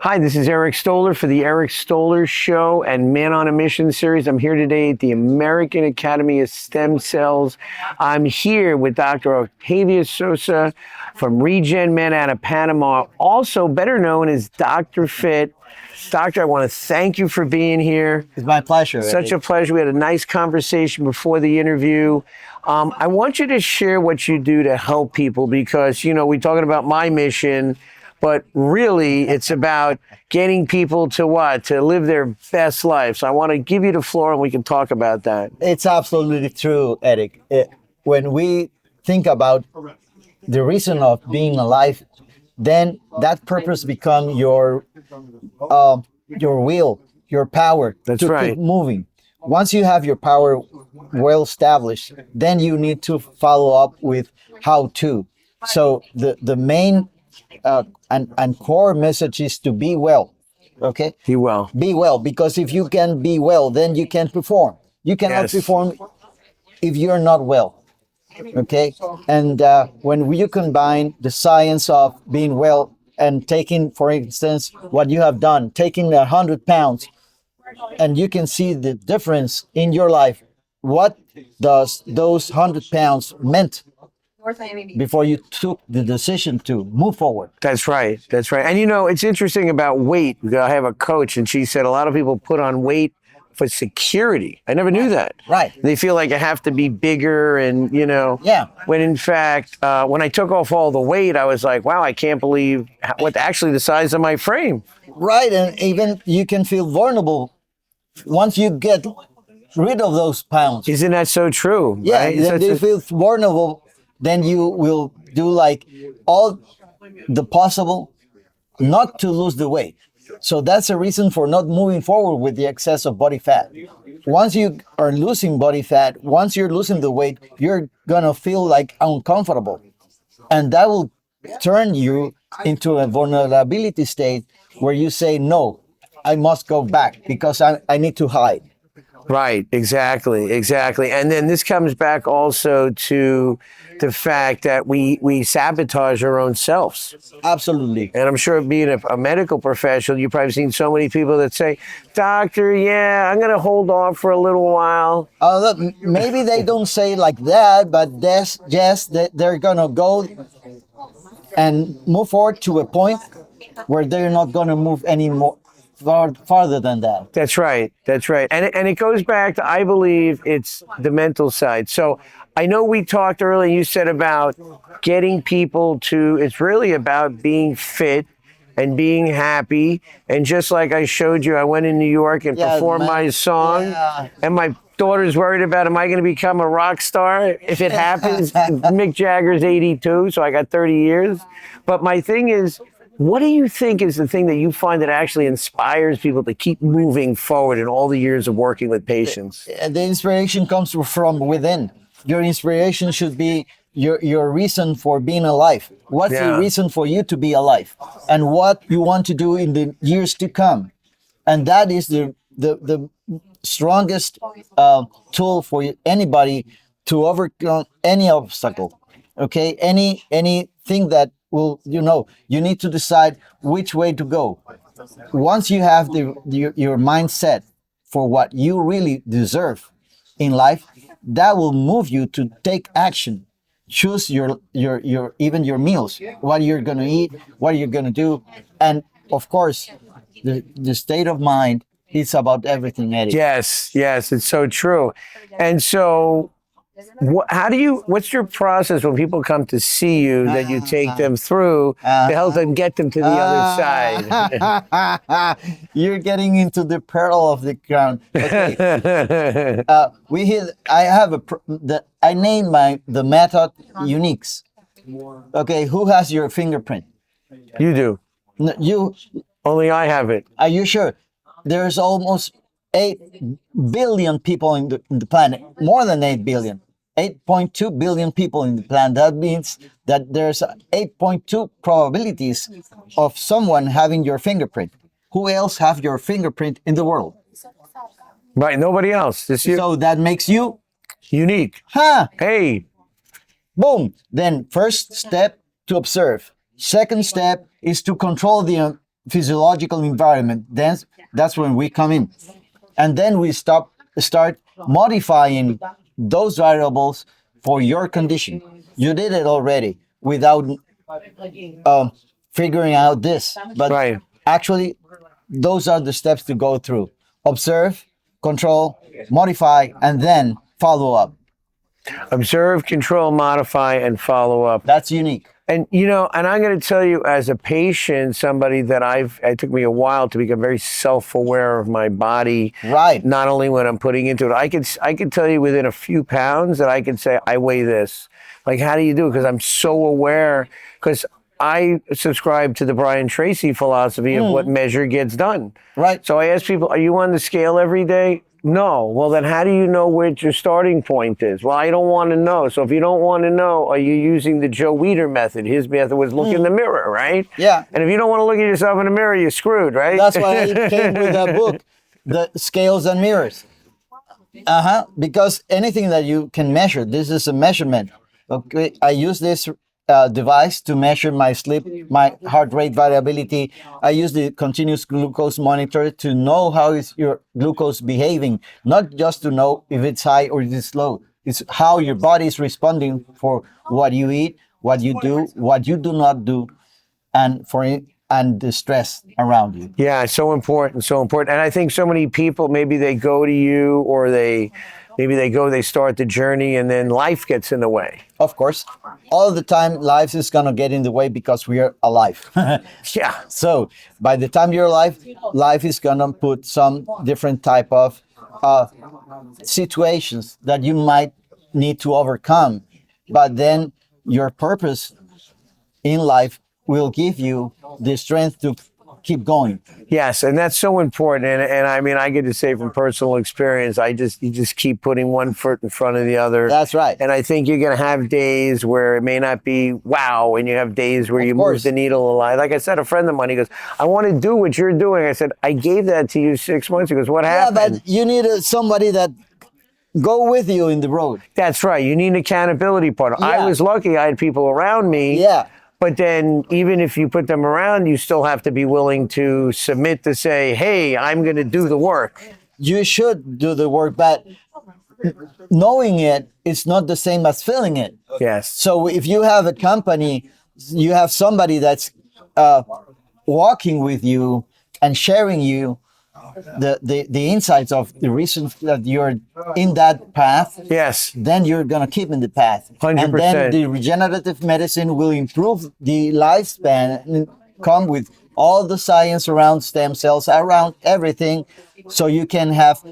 Hi, this is Eric Stoller for the Eric Stoller Show and Man on a Mission series. I'm here today at the American Academy of Stem Cells. I'm here with Dr. Octavio Sosa from Regen Men out of Panama, also better known as Dr. Fit. Doctor, I want to thank you for being here. It's my pleasure. Such a pleasure. We had a nice conversation before the interview. I want you to share what you do to help people because, you know, we're talking about my mission, but really it's about getting people to what? To live their best life. So I want to give you the floor and we can talk about that. It's absolutely true, Eric. When we think about the reason of being alive, then that purpose becomes your will, your power That's to right. keep moving. Once you have your power well established, then you need to follow up with how to. So the main and core message is to be well. Okay? Be well. Be well, because if you can be well, then you can perform. You cannot Yes. perform if you're not well. Okay? And when you combine the science of being well and taking, for instance, what you have done, taking 100 pounds, and you can see the difference in your life. What does those 100 pounds meant before you took the decision to move forward? That's right. That's right. And you know, it's interesting about weight. I have a coach and she said a lot of people put on weight for security. I never knew that. Right. They feel like I have to be bigger and, you know. Yeah. When in fact, when I took off all the weight, I was like, wow, I can't believe what actually the size of my frame. Right, and even you can feel vulnerable once you get rid of those pounds. Isn't that so true? Yeah, Right? then you feel vulnerable, then you will do like all the possible not to lose the weight. So that's a reason for not moving forward with the excess of body fat. Once you are losing body fat, once you're losing the weight, you're gonna feel like uncomfortable. And that will turn you into a vulnerability state where you say, no, I must go back because I need to hide. Right, exactly. And then this comes back also to the fact that we sabotage our own selves. Absolutely. And I'm sure being a medical professional, you've probably seen so many people that say, doctor, yeah, I'm going to hold off for a little while. Look, maybe they don't say like that, but they're going to go and move forward to a point where they're not going to move any more farther than that. That's right. And it goes back to, I believe it's the mental side. So I know we talked earlier, you said about getting people to, it's really about being fit and being happy. And just like I showed you, I went in New York and performed my song. Yeah. And my daughter's worried about, am I going to become a rock star? If it happens, Mick Jagger's 82, so I got 30 years. But my thing is, what do you think is the thing that you find that actually inspires people to keep moving forward in all the years of working with patients? The inspiration comes from within. Your inspiration should be your reason for being alive. What's the reason for you to be alive? And what you want to do in the years to come. And that is the strongest tool for anybody to overcome any obstacle. Okay? Anything that will, you need to decide which way to go. Once you have your mindset for what you really deserve in life, that will move you to take action. Choose your even your meals, what you're going to eat, what you're going to do, and of course, the state of mind is about everything, Eddie. Yes, it's so true. And so, what's your process when people come to see you that you take them through to help them get them to the other side? You're getting into the peril of the crown. Okay. I named the method uniques. Okay, who has your fingerprint? You do. You. Only I have it. Are you sure? There's almost 8 billion people in the planet, more than 8 billion. 8.2 billion people in the planet. That means that there's 8.2 probabilities of someone having your fingerprint. Who else have your fingerprint in the world? Right, nobody else. Just you. So that makes you unique. Huh? Hey. Boom. Then first step to observe. Second step is to control the physiological environment, then that's when we come in. And then we start modifying those variables for your condition. You did it already without figuring out this. But Right. actually, those are the steps to go through: observe, control, modify, and then follow up. Observe, control, modify, and follow up. That's unique. And and I'm going to tell you, as a patient, somebody that it took me a while to become very self-aware of my body. Right. Not only when I'm putting into it, I could tell you within a few pounds that I could say I weigh this. Like, how do you do it? Because I'm so aware. Because I subscribe to the Brian Tracy philosophy of what measure gets done. Right. So I ask people, are you on the scale every day? No. Well, then how do you know what your starting point is? Well, I don't want to know. So if you don't want to know, are you using the Joe Weider method? His method was look in the mirror, right? Yeah. And if you don't want to look at yourself in the mirror, you're screwed, right? That's why I came with that book, The Scales and Mirrors. Because anything that you can measure, this is a measurement. Okay, I use this device to measure my sleep, my heart rate variability. I use the continuous glucose monitor to know how is your glucose behaving, not just to know if it's high or if it's low. It's how your body is responding for what you eat, what you do, what you do not do, and the stress around you. Yeah, so important, so important. And I think so many people, maybe they go to you or they start the journey and then life gets in the way. Of course, all the time life is going to get in the way because we are alive. Yeah. So by the time you're alive, life is going to put some different type of situations that you might need to overcome. But then your purpose in life will give you the strength to keep going. Yes, and that's so important. And I mean, I get to say from personal experience, you just keep putting one foot in front of the other. That's right. And I think you're going to have days where it may not be wow, and you have days where you move the needle a lot. Like I said, a friend of mine, he goes, I want to do what you're doing. I said, I gave that to you 6 months ago. He goes, what happened? Yeah, but you need somebody that go with you in the road. That's right. You need an accountability partner. Yeah. I was lucky. I had people around me. Yeah. But then even if you put them around, you still have to be willing to submit to say, hey, I'm going to do the work. You should do the work, but knowing it's not the same as feeling it. Yes. So if you have a company, you have somebody that's walking with you and sharing you the insights of the reasons that you're in that path. Yes. Then you're going to keep in the path. 100%. And then the regenerative medicine will improve the lifespan and come with all the science around stem cells, around everything, so you can have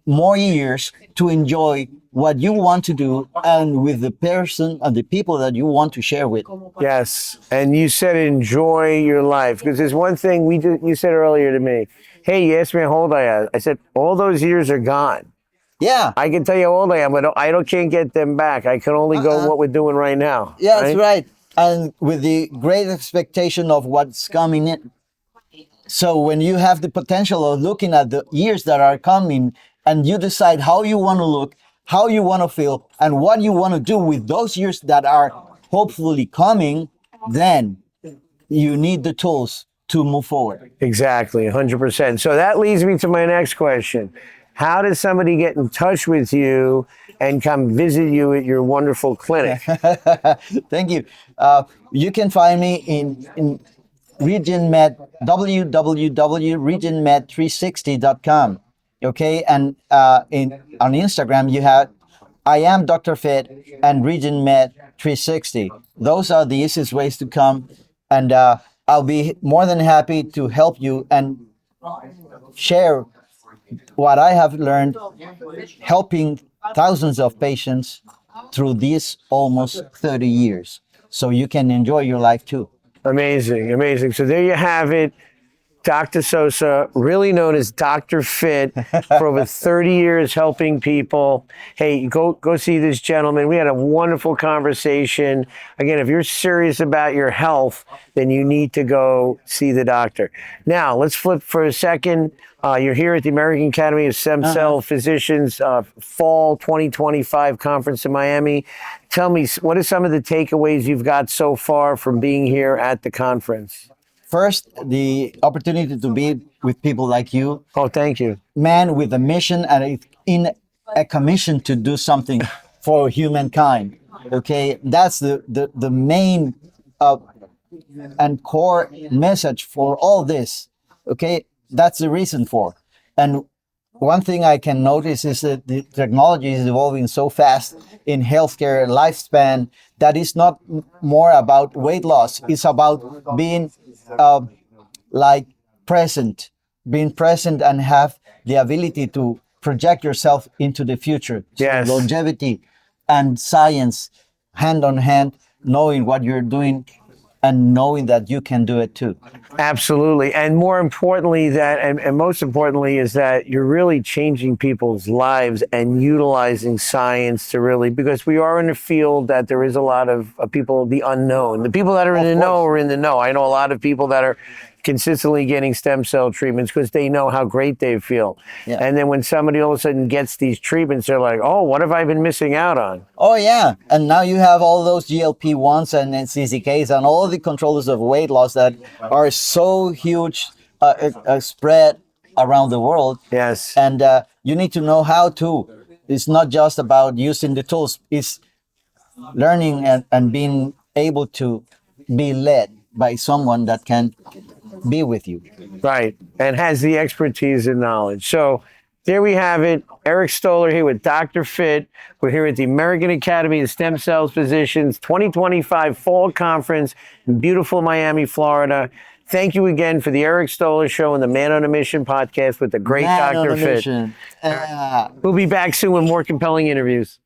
more years to enjoy what you want to do and with the person and the people that you want to share with. Yes. And you said enjoy your life, because there's one thing you said earlier to me. Hey, you asked me how old I am. I said, all those years are gone. Yeah. I can tell you how old I am, but can't get them back. I can only go what we're doing right now. Yeah, that's right. And with the great expectation of what's coming in. So when you have the potential of looking at the years that are coming and you decide how you want to look, how you want to feel, and what you want to do with those years that are hopefully coming, then you need the tools to move forward. Exactly, 100%. So that leads me to my next question. How does somebody get in touch with you and come visit you at your wonderful clinic? Thank you. You can find me in RegionMed, www.regionmed360.com. Okay, and on Instagram you have I am Dr. Fit and RegionMed360. Those are the easiest ways to come, and I'll be more than happy to help you and share what I have learned helping thousands of patients through these almost 30 years. So you can enjoy your life too. Amazing, amazing. So there you have it. Dr. Sosa, really known as Dr. Fit, for over 30 years helping people. Hey, go see this gentleman. We had a wonderful conversation. Again, if you're serious about your health, then you need to go see the doctor. Now, let's flip for a second. You're here at the American Academy of Stem Cell Physicians Fall 2025 conference in Miami. Tell me, what are some of the takeaways you've got so far from being here at the conference? first, the opportunity to be with people like you, Oh, thank you. man with a mission and in a commission to do something for humankind. Okay, that's the main and core message for all this. Okay, that's the reason for. And one thing I can notice is that the technology is evolving so fast in healthcare lifespan that it's not more about weight loss. It's about being like present, being present and have the ability to project yourself into the future. So Yes. longevity and science hand on hand, knowing what you're doing and knowing that you can do it too. Absolutely. And more importantly, and most importantly, is that you're really changing people's lives and utilizing science to really, because we are in a field that there is a lot of people, the unknown. The people that are in the know are in the know. I know a lot of people that are consistently getting stem cell treatments because they know how great they feel. Yeah. And then when somebody all of a sudden gets these treatments, they're like, oh, what have I been missing out on? Oh yeah, and now you have all those GLP-1s and CCKs and all the controllers of weight loss that are so huge, spread around the world. Yes. And you need to know how to. It's not just about using the tools. It's learning and being able to be led by someone that can be with you. Right, and has the expertise and knowledge. So there we have it. Eric Stoller here with Dr. Fit. We're here at the American Academy of Stem Cells Physicians 2025 Fall Conference in beautiful Miami, Florida. Thank you again for the Eric Stoller Show and the Man on a Mission podcast with the great Man on Dr. a Fit. mission. We'll be back soon with more compelling interviews.